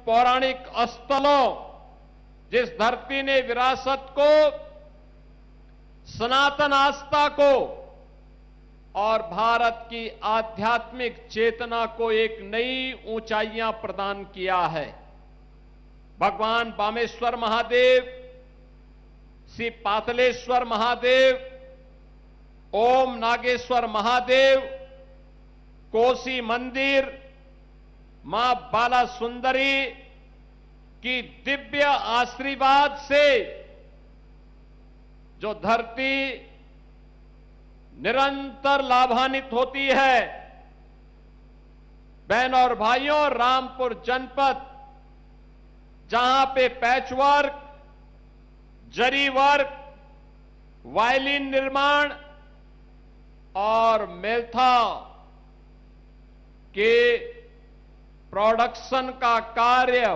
पौराणिक स्थलों, जिस धरती ने विरासत को, सनातन आस्था को और भारत की आध्यात्मिक चेतना को एक नई ऊंचाइयां प्रदान किया है। भगवान बामेश्वर महादेव, श्री पातलेश्वर महादेव, ओम नागेश्वर महादेव, कोसी मंदिर, मां बाला सुंदरी की दिव्य आशीर्वाद से जो धरती निरंतर लाभान्वित होती है। बहनों और भाइयों, रामपुर जनपद जहां पे पैचवर्क, जरी वर्क, वायलिन निर्माण और मेल्था के प्रोडक्शन का कार्य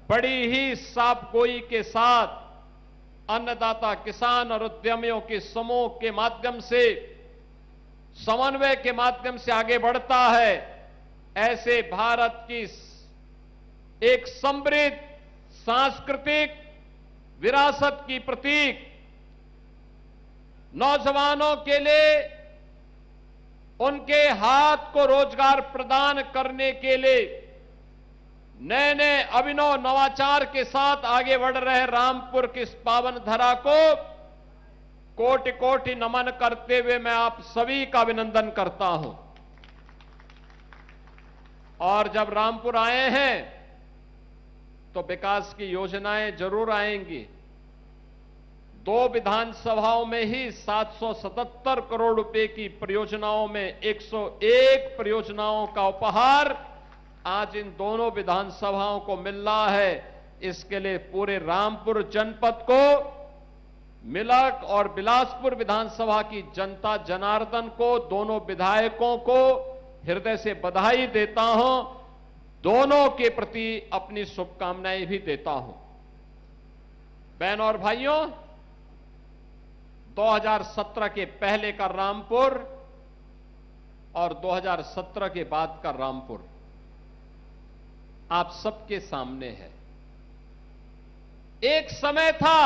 बड़ी ही साफगोई के साथ अन्नदाता किसान और उद्यमियों के समूह के माध्यम से, समन्वय के माध्यम से आगे बढ़ता है। ऐसे भारत की एक समृद्ध सांस्कृतिक विरासत की प्रतीक नौजवानों के लिए उनके हाथ को रोजगार प्रदान करने के लिए नए नए अभिनव नवाचार के साथ आगे बढ़ रहे रामपुर की इस पावन धरा को कोटि कोटि नमन करते हुए मैं आप सभी का अभिनंदन करता हूं। और जब रामपुर आए हैं तो विकास की योजनाएं जरूर आएंगी। 2 विधानसभाओं में ही 777 करोड़ रुपए की परियोजनाओं में 101 परियोजनाओं का उपहार आज इन दोनों विधानसभाओं को मिल रहा है। इसके लिए पूरे रामपुर जनपद को, मिलक और बिलासपुर विधानसभा की जनता जनार्दन को, दोनों विधायकों को हृदय से बधाई देता हूं। दोनों के प्रति अपनी शुभकामनाएं भी देता हूं। बहनों और भाइयों, 2017 के पहले का रामपुर और 2017 के बाद का रामपुर आप सबके सामने है। एक समय था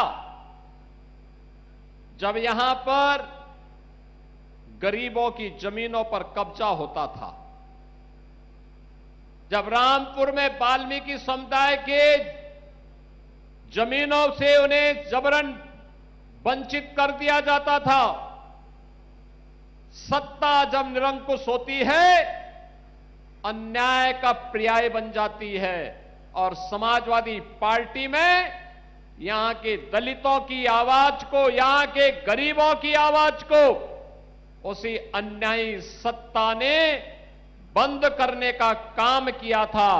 जब यहां पर गरीबों की जमीनों पर कब्जा होता था, जब रामपुर में वाल्मीकि समुदाय के जमीनों से उन्हें जबरन वंचित कर दिया जाता था। सत्ता जब निरंकुश होती है, अन्याय का पर्याय बन जाती है और समाजवादी पार्टी में यहां के दलितों की आवाज को, यहां के गरीबों की आवाज को उसी अन्यायी सत्ता ने बंद करने का काम किया था।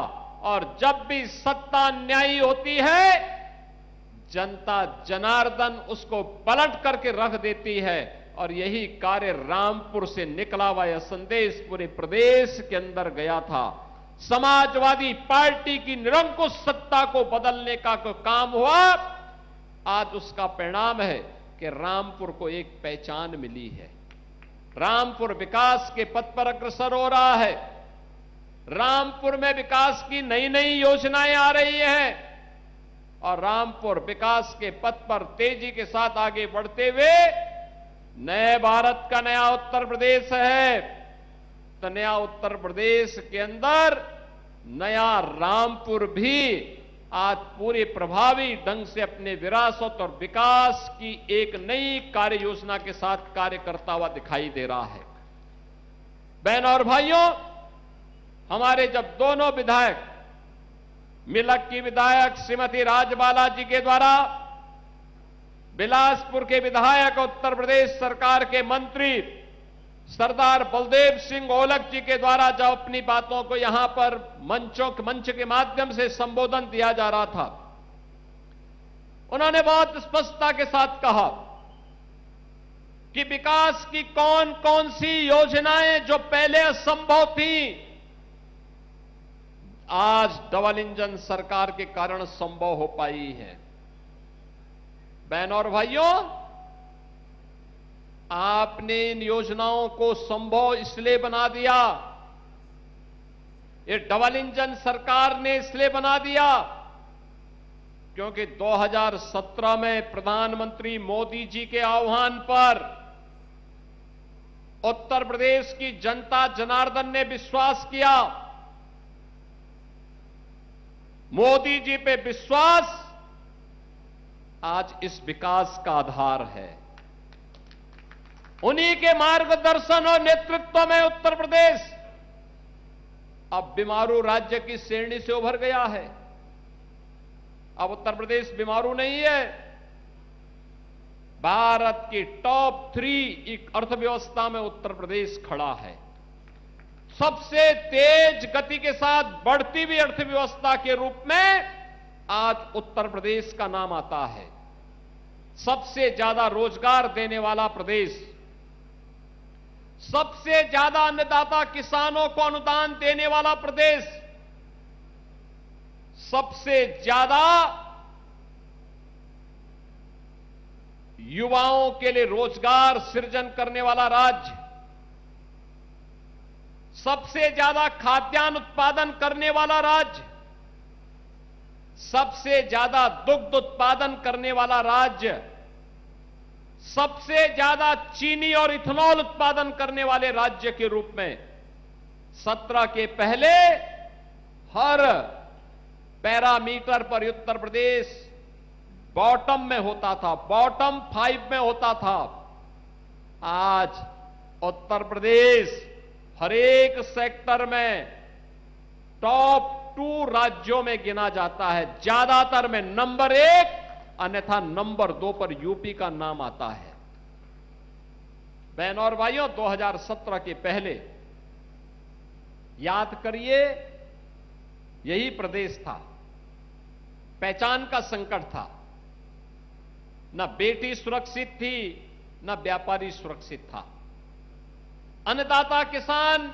और जब भी सत्ता अन्यायी होती है, जनता जनार्दन उसको पलट करके रख देती है। और यही कार्य रामपुर से निकला हुआ यह संदेश पूरे प्रदेश के अंदर गया था। समाजवादी पार्टी की निरंकुश सत्ता को बदलने का काम हुआ। आज उसका परिणाम है कि रामपुर को एक पहचान मिली है। रामपुर विकास के पथ पर अग्रसर हो रहा है। रामपुर में विकास की नई नई योजनाएं आ रही हैं और रामपुर विकास के पथ पर तेजी के साथ आगे बढ़ते हुए नए भारत का नया उत्तर प्रदेश है। तो नया उत्तर प्रदेश के अंदर नया रामपुर भी आज पूरे प्रभावी ढंग से अपने विरासत और विकास की एक नई कार्य योजना के साथ कार्य करता हुआ दिखाई दे रहा है। बहनों और भाइयों, हमारे जब दोनों विधायक, मिलक की विधायक श्रीमती राजबाला जी के द्वारा, बिलासपुर के विधायक, उत्तर प्रदेश सरकार के मंत्री सरदार बलदेव सिंह ओलख जी के द्वारा जब अपनी बातों को यहां पर मंच के माध्यम से संबोधन दिया जा रहा था, उन्होंने बहुत स्पष्टता के साथ कहा कि विकास की कौन कौन सी योजनाएं जो पहले असंभव थी, आज डबल इंजन सरकार के कारण संभव हो पाई है। बहनों और भाइयों, आपने इन योजनाओं को संभव इसलिए बना दिया, ये डबल इंजन सरकार ने इसलिए बना दिया क्योंकि 2017 में प्रधानमंत्री मोदी जी के आह्वान पर उत्तर प्रदेश की जनता जनार्दन ने विश्वास किया। मोदी जी पे विश्वास आज इस विकास का आधार है। उन्हीं के मार्गदर्शन और नेतृत्व में उत्तर प्रदेश अब बीमारू राज्य की श्रेणी से उभर गया है। अब उत्तर प्रदेश बीमारू नहीं है। भारत की टॉप 3 अर्थव्यवस्था में उत्तर प्रदेश खड़ा है। सबसे तेज गति के साथ बढ़ती हुई अर्थव्यवस्था के रूप में आज उत्तर प्रदेश का नाम आता है। सबसे ज्यादा रोजगार देने वाला प्रदेश, सबसे ज्यादा अन्नदाता किसानों को अनुदान देने वाला प्रदेश, सबसे ज्यादा युवाओं के लिए रोजगार सृजन करने वाला राज्य, सबसे ज्यादा खाद्यान्न उत्पादन करने वाला राज्य, सबसे ज्यादा दुग्ध उत्पादन करने वाला राज्य, सबसे ज्यादा चीनी और इथेनॉल उत्पादन करने वाले राज्य के रूप में 17 के पहले हर पैरामीटर पर उत्तर प्रदेश बॉटम में होता था, बॉटम 5 में होता था। आज उत्तर प्रदेश हर एक सेक्टर में टॉप 2 राज्यों में गिना जाता है। ज्यादातर में नंबर 1, अन्यथा नंबर 2 पर यूपी का नाम आता है। बहनों और भाइयों, 2017 के पहले याद करिए, यही प्रदेश था। पहचान का संकट था। न बेटी सुरक्षित थी, न व्यापारी सुरक्षित था। अन्नदाता किसान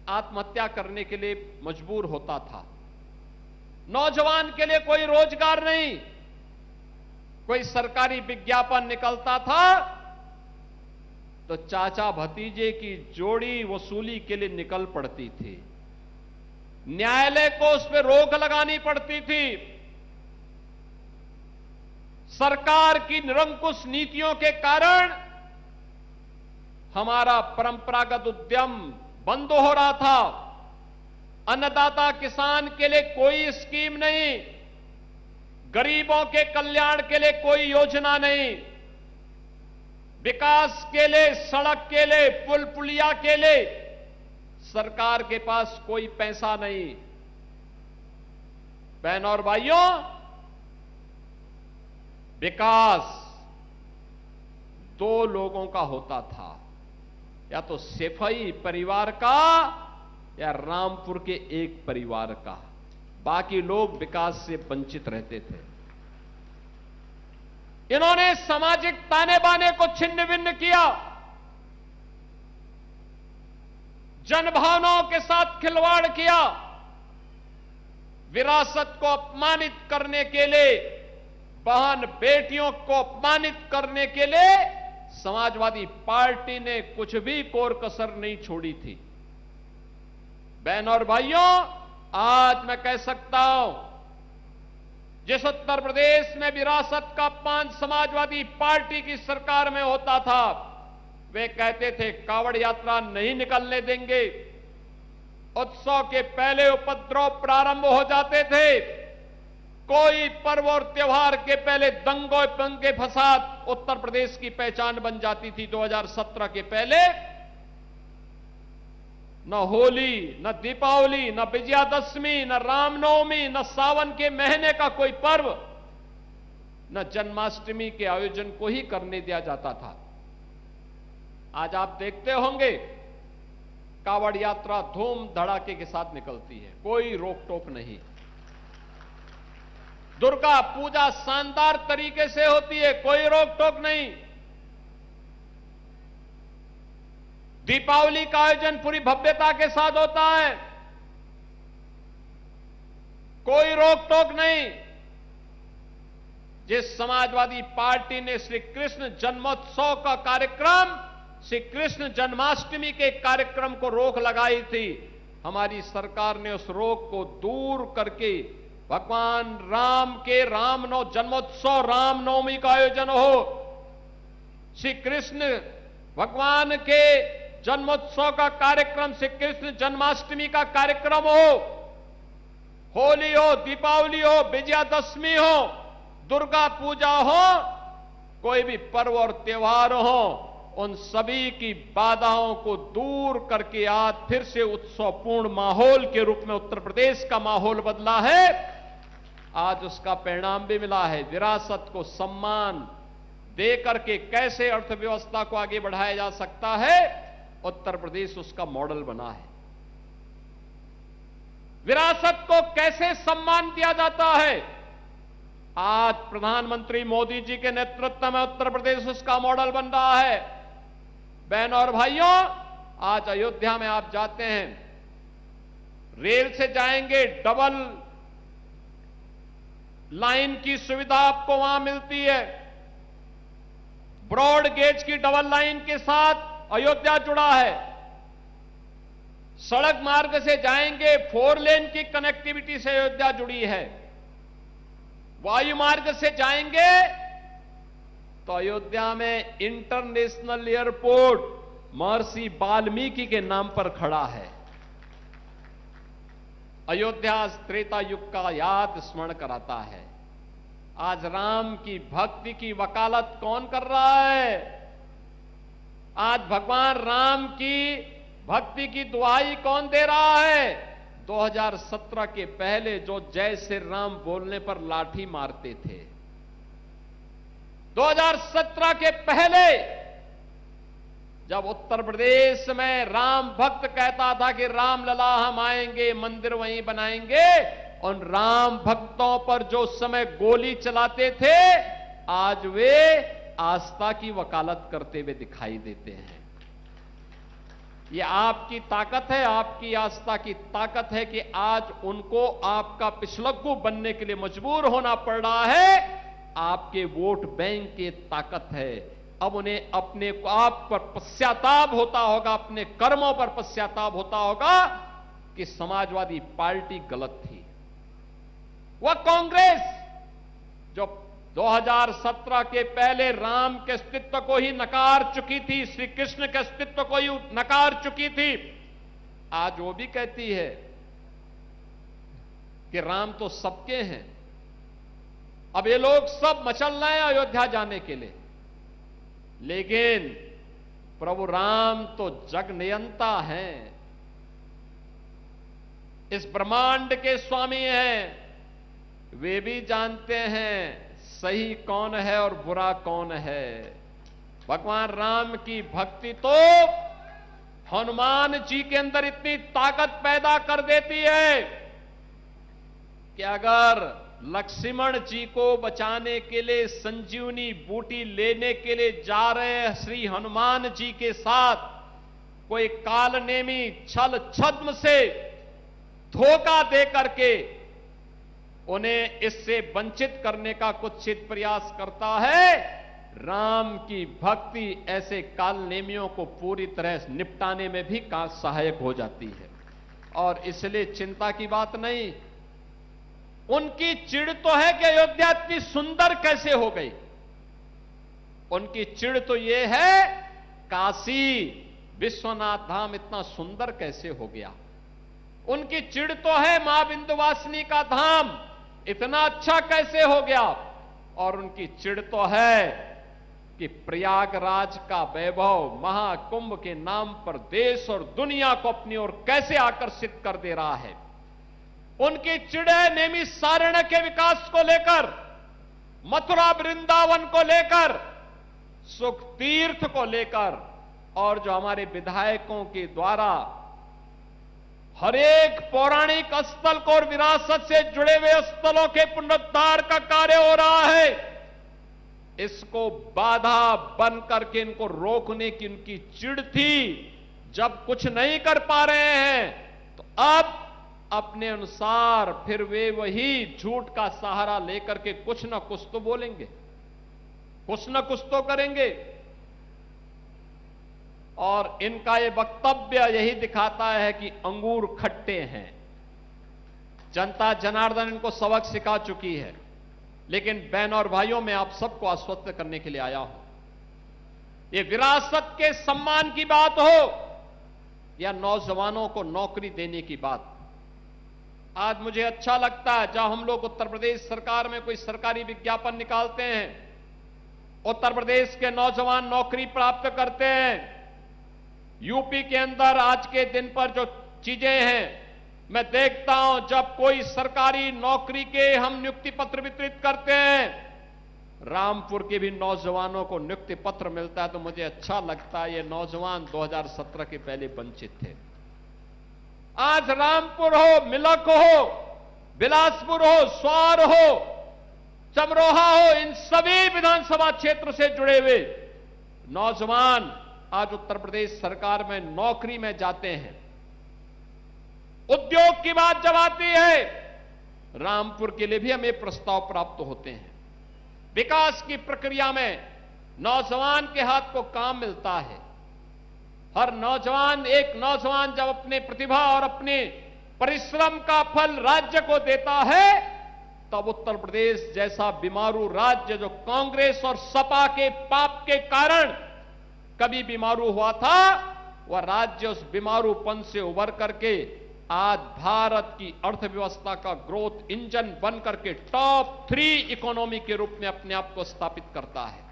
आत्महत्या करने के लिए मजबूर होता था। नौजवान के लिए कोई रोजगार नहीं। कोई सरकारी विज्ञापन निकलता था तो चाचा भतीजे की जोड़ी वसूली के लिए निकल पड़ती थी। न्यायालय को उस पर रोक लगानी पड़ती थी। सरकार की निरंकुश नीतियों के कारण हमारा परंपरागत उद्यम बंद हो रहा था। अन्नदाता किसान के लिए कोई स्कीम नहीं, गरीबों के कल्याण के लिए कोई योजना नहीं, विकास के लिए, सड़क के लिए, पुल पुलिया के लिए सरकार के पास कोई पैसा नहीं। बहनों और भाइयों, विकास 2 लोगों का होता था, या तो सिपाही परिवार का या रामपुर के एक परिवार का। बाकी लोग विकास से वंचित रहते थे। इन्होंने सामाजिक ताने बाने को छिन्न भिन्न किया। जनभावनाओं के साथ खिलवाड़ किया। विरासत को अपमानित करने के लिए, बहन बेटियों को अपमानित करने के लिए समाजवादी पार्टी ने कुछ भी कोर कसर नहीं छोड़ी थी। बहनों और भाइयों, आज मैं कह सकता हूं, जिस उत्तर प्रदेश में विरासत का अपमान समाजवादी पार्टी की सरकार में होता था, वे कहते थे कावड़ यात्रा नहीं निकलने देंगे। उत्सव के पहले उपद्रव प्रारंभ हो जाते थे। कोई पर्व और त्योहार के पहले दंगे फसाद उत्तर प्रदेश की पहचान बन जाती थी। 2017 के पहले न होली, न दीपावली, न विजयादशमी, न रामनवमी, न सावन के महीने का कोई पर्व, न जन्माष्टमी के आयोजन को ही करने दिया जाता था। आज आप देखते होंगे कावड़ यात्रा धूम धड़ाके के साथ निकलती है, कोई रोक टोक नहीं। दुर्गा पूजा शानदार तरीके से होती है, कोई रोक टोक नहीं। दीपावली का आयोजन पूरी भव्यता के साथ होता है, कोई रोक टोक नहीं। जिस समाजवादी पार्टी ने श्री कृष्ण जन्मोत्सव का कार्यक्रम, श्री कृष्ण जन्माष्टमी के कार्यक्रम को रोक लगाई थी, हमारी सरकार ने उस रोक को दूर करके भगवान राम के जन्मोत्सव रामनवमी का आयोजन हो, श्री कृष्ण भगवान के जन्मोत्सव का कार्यक्रम, श्री कृष्ण जन्माष्टमी का कार्यक्रम हो, होली हो, दीपावली हो, विजयादशमी हो, दुर्गा पूजा हो, कोई भी पर्व और त्योहार हो, उन सभी की बाधाओं को दूर करके आज फिर से उत्सवपूर्ण माहौल के रूप में उत्तर प्रदेश का माहौल बदला है। आज उसका परिणाम भी मिला है। विरासत को सम्मान दे करके कैसे अर्थव्यवस्था को आगे बढ़ाया जा सकता है, उत्तर प्रदेश उसका मॉडल बना है। विरासत को कैसे सम्मान दिया जाता है, आज प्रधानमंत्री मोदी जी के नेतृत्व में उत्तर प्रदेश उसका मॉडल बन रहा है। बहनों और भाइयों, आज अयोध्या में आप जाते हैं, रेल से जाएंगे, डबल लाइन की सुविधा आपको वहां मिलती है। ब्रॉड गेज की डबल लाइन के साथ अयोध्या जुड़ा है। सड़क मार्ग से जाएंगे, 4 लेन की कनेक्टिविटी से अयोध्या जुड़ी है। वायु मार्ग से जाएंगे तो अयोध्या में इंटरनेशनल एयरपोर्ट महर्षि वाल्मीकि के नाम पर खड़ा है। अयोध्या त्रेता युग का याद स्मरण कराता है। आज राम की भक्ति की वकालत कौन कर रहा है? आज भगवान राम की भक्ति की दुहाई कौन दे रहा है? 2017 के पहले जो जय श्री राम बोलने पर लाठी मारते थे, 2017 के पहले जब उत्तर प्रदेश में राम भक्त कहता था कि राम लला हम आएंगे, मंदिर वहीं बनाएंगे, उन राम भक्तों पर जो उस समय गोली चलाते थे, आज वे आस्था की वकालत करते हुए दिखाई देते हैं। ये आपकी ताकत है, आपकी आस्था की ताकत है कि आज उनको आपका पिछलग्गू बनने के लिए मजबूर होना पड़ रहा है। आपके वोट बैंक की ताकत है। अब उन्हें अपने को आप पर पश्चाताप होता होगा, अपने कर्मों पर पश्चाताप होता होगा कि समाजवादी पार्टी गलत थी। वह कांग्रेस जो 2017 के पहले राम के अस्तित्व को ही नकार चुकी थी, श्री कृष्ण के अस्तित्व को ही नकार चुकी थी, आज वो भी कहती है कि राम तो सबके हैं। अब ये लोग सब मचल रहे हैं अयोध्या जाने के लिए, लेकिन प्रभु राम तो जग नियंता हैं, इस ब्रह्मांड के स्वामी हैं। वे भी जानते हैं सही कौन है और बुरा कौन है। भगवान राम की भक्ति तो हनुमान जी के अंदर इतनी ताकत पैदा कर देती है कि अगर लक्ष्मण जी को बचाने के लिए संजीवनी बूटी लेने के लिए जा रहे श्री हनुमान जी के साथ कोई कालनेमी छल छद्म से धोखा दे करके उन्हें इससे वंचित करने का कुत्सित प्रयास करता है, राम की भक्ति ऐसे कालनेमियों को पूरी तरह निपटाने में भी सहायक हो जाती है। और इसलिए चिंता की बात नहीं। उनकी चिढ़ तो है कि अयोध्या इतनी सुंदर कैसे हो गई। उनकी चिढ़ तो यह है काशी विश्वनाथ धाम इतना सुंदर कैसे हो गया। उनकी चिढ़ तो है मां विंध्यवासिनी का धाम इतना अच्छा कैसे हो गया। और उनकी चिढ़ तो है कि प्रयागराज का वैभव महाकुंभ के नाम पर देश और दुनिया को अपनी ओर कैसे आकर्षित कर दे रहा है। उनकी चिढ़ है नैमिषारण्य के विकास को लेकर, मथुरा वृंदावन को लेकर, सुख तीर्थ को लेकर, और जो हमारे विधायकों के द्वारा हर एक पौराणिक स्थल को और विरासत से जुड़े हुए स्थलों के पुनरुद्धार का कार्य हो रहा है। इसको बाधा बन करके इनको रोकने की उनकी चिढ़ थी। जब कुछ नहीं कर पा रहे हैं तो अब अपने अनुसार फिर वे वही झूठ का सहारा लेकर के कुछ ना कुछ तो बोलेंगे, कुछ ना कुछ तो करेंगे। और इनका ये वक्तव्य यही दिखाता है कि अंगूर खट्टे हैं, जनता जनार्दन इनको सबक सिखा चुकी है। लेकिन बहन और भाइयों, मैं आप सबको आश्वस्त करने के लिए आया हूं। ये विरासत के सम्मान की बात हो या नौजवानों को नौकरी देने की बात, आज मुझे अच्छा लगता है जब हम लोग उत्तर प्रदेश सरकार में कोई सरकारी विज्ञापन निकालते हैं, उत्तर प्रदेश के नौजवान नौकरी प्राप्त करते हैं। यूपी के अंदर आज के दिन पर जो चीजें हैं, मैं देखता हूं जब कोई सरकारी नौकरी के हम नियुक्ति पत्र वितरित करते हैं, रामपुर के भी नौजवानों को नियुक्ति पत्र मिलता है तो मुझे अच्छा लगता है। ये नौजवान 2017 के पहले वंचित थे। आज रामपुर हो, मिलक हो, बिलासपुर हो, स्वार हो, चमरोहा हो, इन सभी विधानसभा क्षेत्र से जुड़े हुए नौजवान आज उत्तर प्रदेश सरकार में नौकरी में जाते हैं। उद्योग की बात जब आती है, रामपुर के लिए भी हमें प्रस्ताव प्राप्त होते हैं। विकास की प्रक्रिया में नौजवान के हाथ को काम मिलता है। हर नौजवान, एक नौजवान जब अपने प्रतिभा और अपने परिश्रम का फल राज्य को देता है, तब उत्तर प्रदेश जैसा बीमारू राज्य जो कांग्रेस और सपा के पाप के कारण कभी बीमारू हुआ था, वह राज्य उस बीमारूपन से उबर करके आज भारत की अर्थव्यवस्था का ग्रोथ इंजन बन करके टॉप 3 इकोनॉमी के रूप में अपने आप को स्थापित करता है।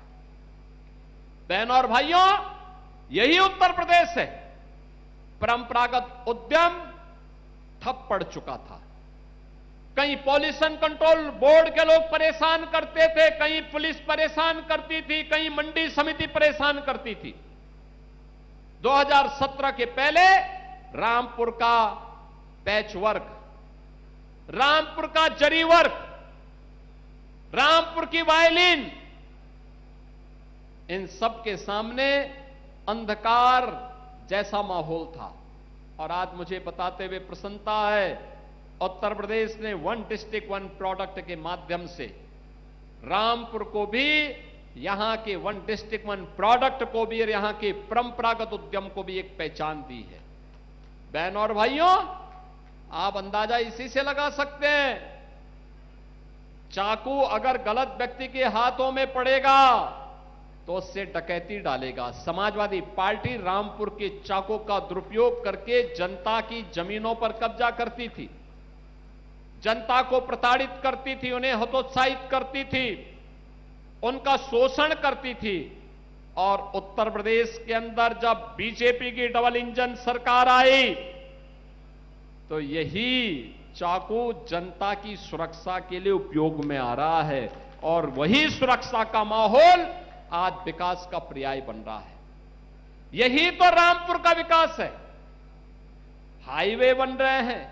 बहनों और भाइयों, यही उत्तर प्रदेश है। परंपरागत उद्यम ठप पड़ चुका था। कहीं पॉल्यूशन कंट्रोल बोर्ड के लोग परेशान करते थे, कहीं पुलिस परेशान करती थी, कहीं मंडी समिति परेशान करती थी। 2017 के पहले रामपुर का पैच वर्क, रामपुर का जरी वर्क, रामपुर की वायलिन, इन सब के सामने अंधकार जैसा माहौल था। और आज मुझे बताते हुए प्रसन्नता है, उत्तर प्रदेश ने 1 डिस्ट्रिक्ट 1 प्रोडक्ट के माध्यम से रामपुर को भी, यहां के 1 डिस्ट्रिक्ट 1 प्रोडक्ट को भी और यहां के परंपरागत उद्यम को भी एक पहचान दी है। बहनों और भाइयों, आप अंदाजा इसी से लगा सकते हैं, चाकू अगर गलत व्यक्ति के हाथों में पड़ेगा तो उससे डकैती डालेगा। समाजवादी पार्टी रामपुर के चाकू का दुरुपयोग करके जनता की जमीनों पर कब्जा करती थी, जनता को प्रताड़ित करती थी, उन्हें हतोत्साहित करती थी, उनका शोषण करती थी। और उत्तर प्रदेश के अंदर जब बीजेपी की डबल इंजन सरकार आई तो यही चाकू जनता की सुरक्षा के लिए उपयोग में आ रहा है। और वही सुरक्षा का माहौल आज विकास का पर्याय बन रहा है। यही तो रामपुर का विकास है। हाईवे बन रहे हैं,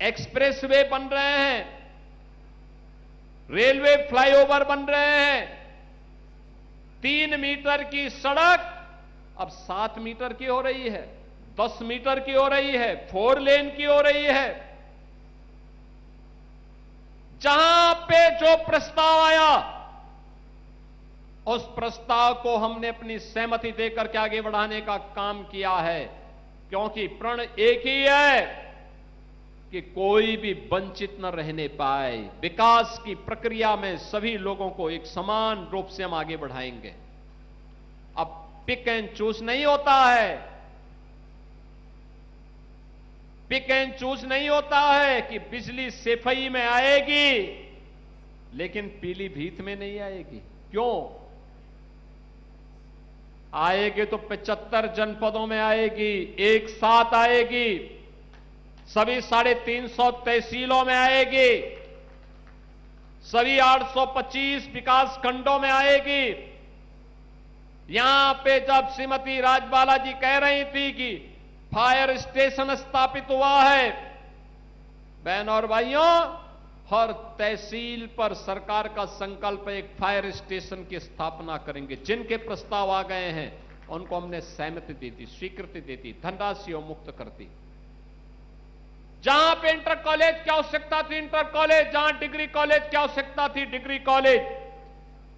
एक्सप्रेसवे बन रहे हैं, रेलवे फ्लाईओवर बन रहे हैं, 3 मीटर की सड़क अब 7 मीटर की हो रही है, 10 मीटर की हो रही है, 4 लेन की हो रही है। जहां पे जो प्रस्ताव आया, उस प्रस्ताव को हमने अपनी सहमति देकर के आगे बढ़ाने का काम किया है, क्योंकि प्रण एक ही है कि कोई भी वंचित न रहने पाए। विकास की प्रक्रिया में सभी लोगों को एक समान रूप से हम आगे बढ़ाएंगे। अब पिक एंड चूज नहीं होता है, पिक एंड चूज नहीं होता है कि बिजली सेफई में आएगी लेकिन पीलीभीत में नहीं आएगी। क्यों आएगी? तो 75 जनपदों में आएगी, एक साथ आएगी, सभी 350 तहसीलों में आएगी, सभी 825 विकास खंडों में आएगी। यहां पे जब श्रीमती राजबाला जी कह रही थी कि फायर स्टेशन स्थापित हुआ है, बहनों और भाइयों, हर तहसील पर सरकार का संकल्प एक फायर स्टेशन की स्थापना करेंगे। जिनके प्रस्ताव आ गए हैं उनको हमने सहमति दी थी, स्वीकृति दी थी, धनराशि मुक्त कर दी। जहां पे इंटर कॉलेज की आवश्यकता थी इंटर कॉलेज, जहां डिग्री कॉलेज की आवश्यकता थी डिग्री कॉलेज,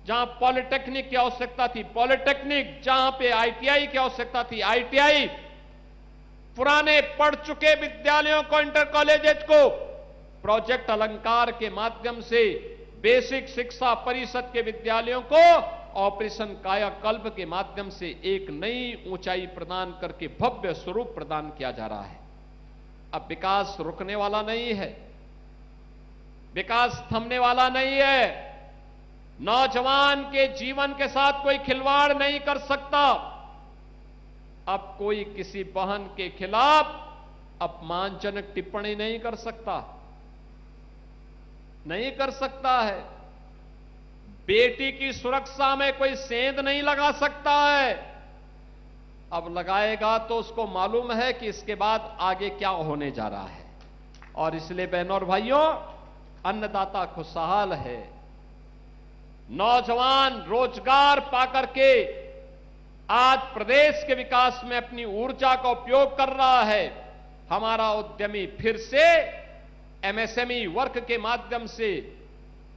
जहां पॉलिटेक्निक की आवश्यकता थी पॉलिटेक्निक, जहां पे आईटीआई की आवश्यकता थी आईटीआई, पुराने पढ़ चुके विद्यालयों को, इंटर कॉलेजेस को प्रोजेक्ट अलंकार के माध्यम से बेसिक शिक्षा परिषद के विद्यालयों को ऑपरेशन कायाकल्प के माध्यम से एक नई ऊंचाई प्रदान करके भव्य स्वरूप प्रदान किया जा रहा है। अब विकास रुकने वाला नहीं है, विकास थमने वाला नहीं है। नौजवान के जीवन के साथ कोई खिलवाड़ नहीं कर सकता। अब कोई किसी बहन के खिलाफ अपमानजनक टिप्पणी नहीं कर सकता, नहीं कर सकता है। बेटी की सुरक्षा में कोई सेंध नहीं लगा सकता है। अब लगाएगा तो उसको मालूम है कि इसके बाद आगे क्या होने जा रहा है। और इसलिए बहनों और भाइयों, अन्नदाता खुशहाल है। नौजवान रोजगार पाकर के आज प्रदेश के विकास में अपनी ऊर्जा का उपयोग कर रहा है। हमारा उद्यमी फिर से एमएसएमई वर्क के माध्यम से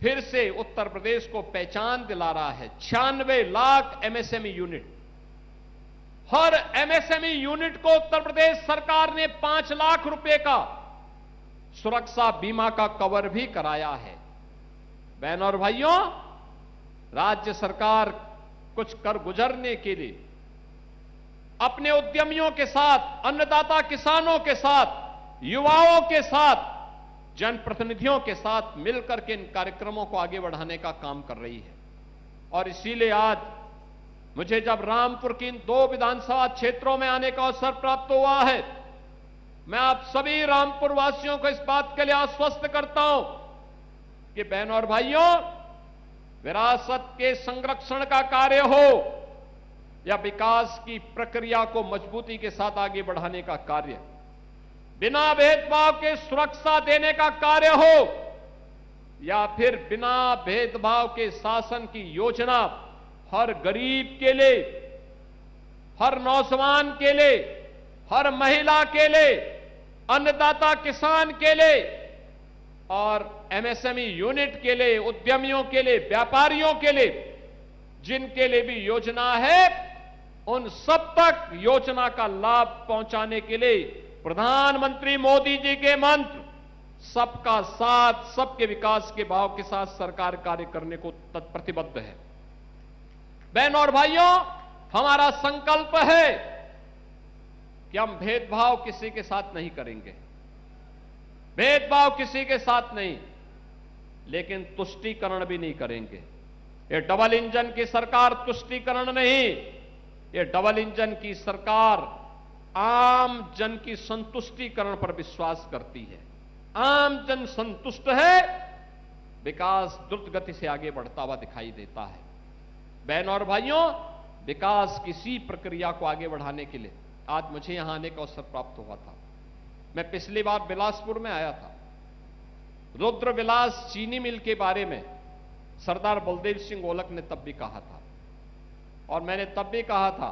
फिर से उत्तर प्रदेश को पहचान दिला रहा है। 96 लाख एमएसएमई यूनिट, हर एमएसएमई यूनिट को उत्तर प्रदेश सरकार ने 5 लाख रुपए का सुरक्षा बीमा का कवर भी कराया है। बहनों और भाइयों, राज्य सरकार कुछ कर गुजरने के लिए अपने उद्यमियों के साथ, अन्नदाता किसानों के साथ, युवाओं के साथ, जनप्रतिनिधियों के साथ मिलकर के इन कार्यक्रमों को आगे बढ़ाने का काम कर रही है। और इसीलिए आज मुझे जब रामपुर की इन 2 विधानसभा क्षेत्रों में आने का अवसर प्राप्त हुआ है, मैं आप सभी रामपुर वासियों को इस बात के लिए आश्वस्त करता हूं कि बहनों और भाइयों, विरासत के संरक्षण का कार्य हो या विकास की प्रक्रिया को मजबूती के साथ आगे बढ़ाने का कार्य, बिना भेदभाव के सुरक्षा देने का कार्य हो या फिर बिना भेदभाव के शासन की योजना हर गरीब के लिए, हर नौजवान के लिए, हर महिला के लिए, अन्नदाता किसान के लिए और एमएसएमई यूनिट के लिए, उद्यमियों के लिए, व्यापारियों के लिए, जिनके लिए भी योजना है, उन सब तक योजना का लाभ पहुंचाने के लिए प्रधानमंत्री मोदी जी के मंत्र सबका साथ, सबके विकास के भाव के साथ सरकार कार्य करने को प्रतिबद्ध है। बहनों और भाइयों, हमारा संकल्प है कि हम भेदभाव किसी के साथ नहीं करेंगे, भेदभाव किसी के साथ नहीं, लेकिन तुष्टीकरण भी नहीं करेंगे। ये डबल इंजन की सरकार तुष्टीकरण नहीं, ये डबल इंजन की सरकार आम जन की संतुष्टीकरण पर विश्वास करती है। आम जन संतुष्ट है, विकास द्रुत गति से आगे बढ़ता हुआ दिखाई देता है। बहनों और भाइयों, विकास किसी प्रक्रिया को आगे बढ़ाने के लिए आज मुझे यहां आने का अवसर प्राप्त हुआ था। मैं पिछली बार बिलासपुर में आया था। रुद्र विलास चीनी मिल के बारे में सरदार बलदेव सिंह ओलक ने तब भी कहा था, और मैंने तब भी कहा था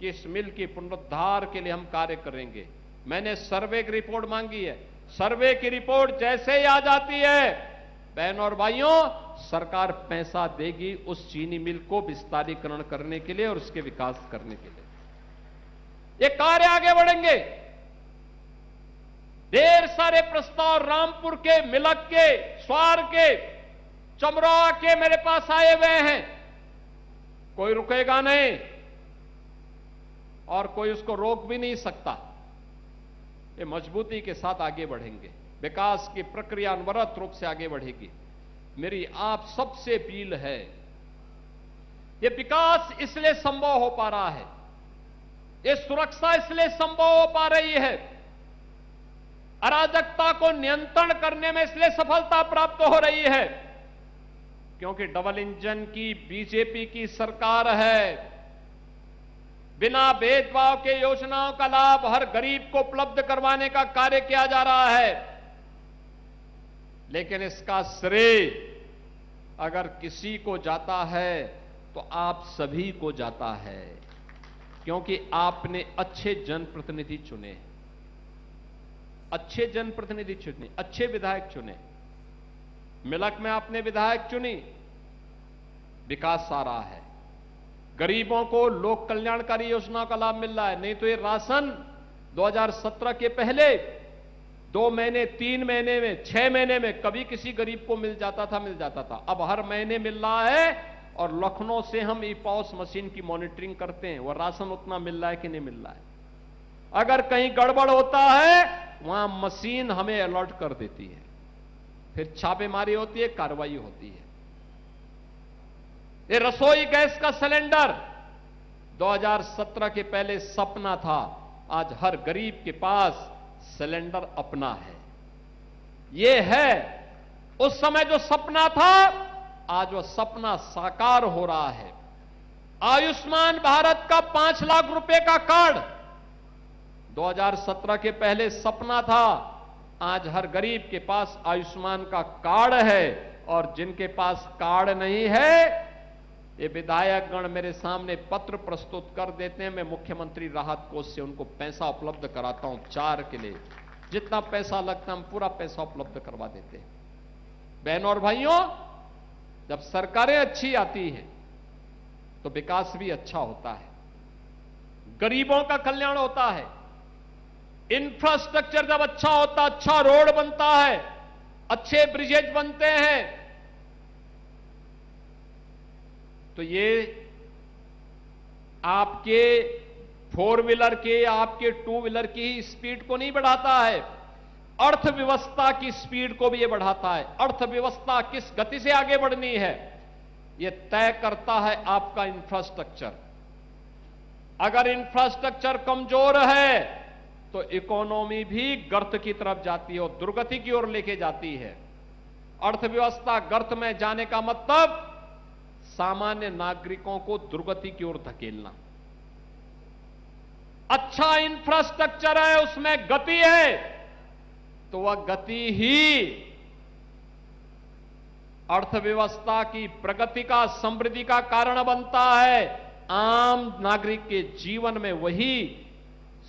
कि इस मिल के पुनरुद्धार के लिए हम कार्य करेंगे। मैंने सर्वे की रिपोर्ट मांगी है। सर्वे की रिपोर्ट जैसे ही आ जाती है, बहनों और भाइयों, सरकार पैसा देगी उस चीनी मिल को विस्तारीकरण करने के लिए और उसके विकास करने के लिए। ये कार्य आगे बढ़ेंगे। ढेर सारे प्रस्ताव रामपुर के, मिलक के, स्वार के, चमरौआ के मेरे पास आए हुए हैं। कोई रुकेगा नहीं और कोई उसको रोक भी नहीं सकता। ये मजबूती के साथ आगे बढ़ेंगे। विकास की प्रक्रिया अनवरत रूप से आगे बढ़ेगी। मेरी आप सबसे अपील है, ये विकास इसलिए संभव हो पा रहा है, ये सुरक्षा इसलिए संभव हो पा रही है, अराजकता को नियंत्रण करने में इसलिए सफलता प्राप्त हो रही है क्योंकि डबल इंजन की बीजेपी की सरकार है। बिना भेदभाव के योजनाओं का लाभ हर गरीब को उपलब्ध करवाने का कार्य किया जा रहा है, लेकिन इसका श्रेय अगर किसी को जाता है तो आप सभी को जाता है, क्योंकि आपने अच्छे जनप्रतिनिधि चुने, अच्छे जनप्रतिनिधि चुने, अच्छे विधायक चुने। मिलक में आपने विधायक चुनी, विकास आ रहा है, गरीबों को लोक कल्याणकारी योजनाओं का लाभ मिल रहा है। नहीं तो ये राशन 2017 के पहले 2 महीने, 3 महीने में, 6 महीने में कभी किसी गरीब को मिल जाता था। अब हर महीने मिल रहा है और लखनऊ से हम ई-पॉस मशीन की मॉनिटरिंग करते हैं, वो राशन उतना मिल रहा है कि नहीं मिल रहा है। अगर कहीं गड़बड़ होता है, वहां मशीन हमें अलर्ट कर देती है, फिर छापेमारी होती है, कार्रवाई होती है। ये रसोई गैस का सिलेंडर 2017 के पहले सपना था, आज हर गरीब के पास सिलेंडर अपना है। ये है उस समय जो सपना था, आज वो सपना साकार हो रहा है। आयुष्मान भारत का 5 लाख रुपए का कार्ड 2017 के पहले सपना था, आज हर गरीब के पास आयुष्मान का कार्ड है। और जिनके पास कार्ड नहीं है, ये विधायक गण मेरे सामने पत्र प्रस्तुत कर देते हैं, मैं मुख्यमंत्री राहत कोष से उनको पैसा उपलब्ध कराता हूं उपचार के लिए। जितना पैसा लगता है हम पूरा पैसा उपलब्ध करवा देते हैं। बहनों और भाइयों, जब सरकारें अच्छी आती हैं तो विकास भी अच्छा होता है, गरीबों का कल्याण होता है। इंफ्रास्ट्रक्चर जब अच्छा होता, अच्छा रोड बनता है, अच्छे ब्रिजेज बनते हैं, तो ये आपके 4 व्हीलर के, आपके 2 व्हीलर की स्पीड को नहीं बढ़ाता है, अर्थव्यवस्था की स्पीड को भी ये बढ़ाता है। अर्थव्यवस्था किस गति से आगे बढ़नी है, ये तय करता है आपका इंफ्रास्ट्रक्चर। अगर इंफ्रास्ट्रक्चर कमजोर है तो इकोनॉमी भी गर्त की तरफ जाती है और दुर्गति की ओर लेके जाती है। अर्थव्यवस्था गर्त में जाने का मतलब सामान्य नागरिकों को दुर्गति की ओर धकेलना। अच्छा इंफ्रास्ट्रक्चर है, उसमें गति है, तो वह गति ही अर्थव्यवस्था की प्रगति का, समृद्धि का कारण बनता है। आम नागरिक के जीवन में वही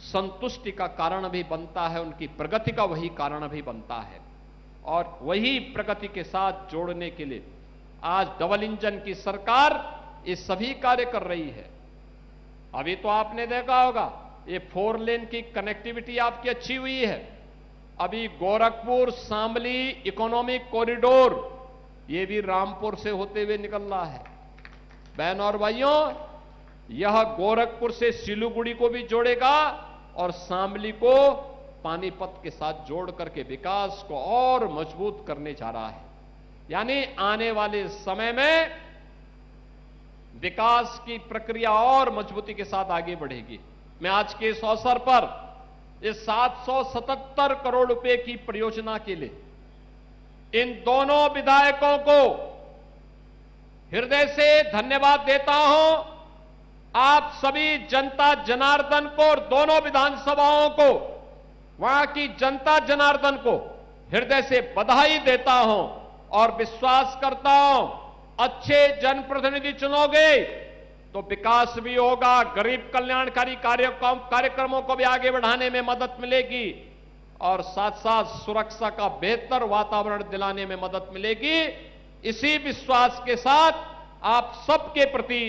संतुष्टि का कारण भी बनता है, उनकी प्रगति का वही कारण भी बनता है। और वही प्रगति के साथ जोड़ने के लिए आज डबल इंजन की सरकार ये सभी कार्य कर रही है। अभी तो आपने देखा होगा, ये 4 लेन की कनेक्टिविटी आपकी अच्छी हुई है। अभी गोरखपुर शामली इकोनॉमिक कॉरिडोर, ये भी रामपुर से होते हुए निकल रहा है। बहनों और भाइयों, यह गोरखपुर से सिलीगुड़ी को भी जोड़ेगा और शामली को पानीपत के साथ जोड़ करके विकास को और मजबूत करने जा रहा है। यानी आने वाले समय में विकास की प्रक्रिया और मजबूती के साथ आगे बढ़ेगी। मैं आज के इस अवसर पर इस 777 करोड़ रुपए की परियोजना के लिए इन दोनों विधायकों को हृदय से धन्यवाद देता हूं। आप सभी जनता जनार्दन को और दोनों विधानसभाओं को, वहां की जनता जनार्दन को हृदय से बधाई देता हूं और विश्वास करता हूं अच्छे जनप्रतिनिधि चुनोगे तो विकास भी होगा, गरीब कल्याणकारी कार्यक्रमों को भी आगे बढ़ाने में मदद मिलेगी और साथ साथ सुरक्षा का बेहतर वातावरण दिलाने में मदद मिलेगी। इसी विश्वास के साथ आप सबके प्रति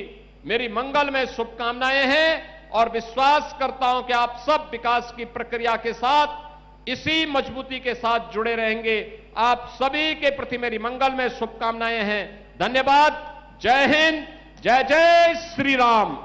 मेरी मंगलमय शुभकामनाएं हैं और विश्वास करता हूं कि आप सब विकास की प्रक्रिया के साथ इसी मजबूती के साथ जुड़े रहेंगे। आप सभी के प्रति मेरी मंगलमय शुभकामनाएं हैं। धन्यवाद। जय हिंद, जय जय श्री राम।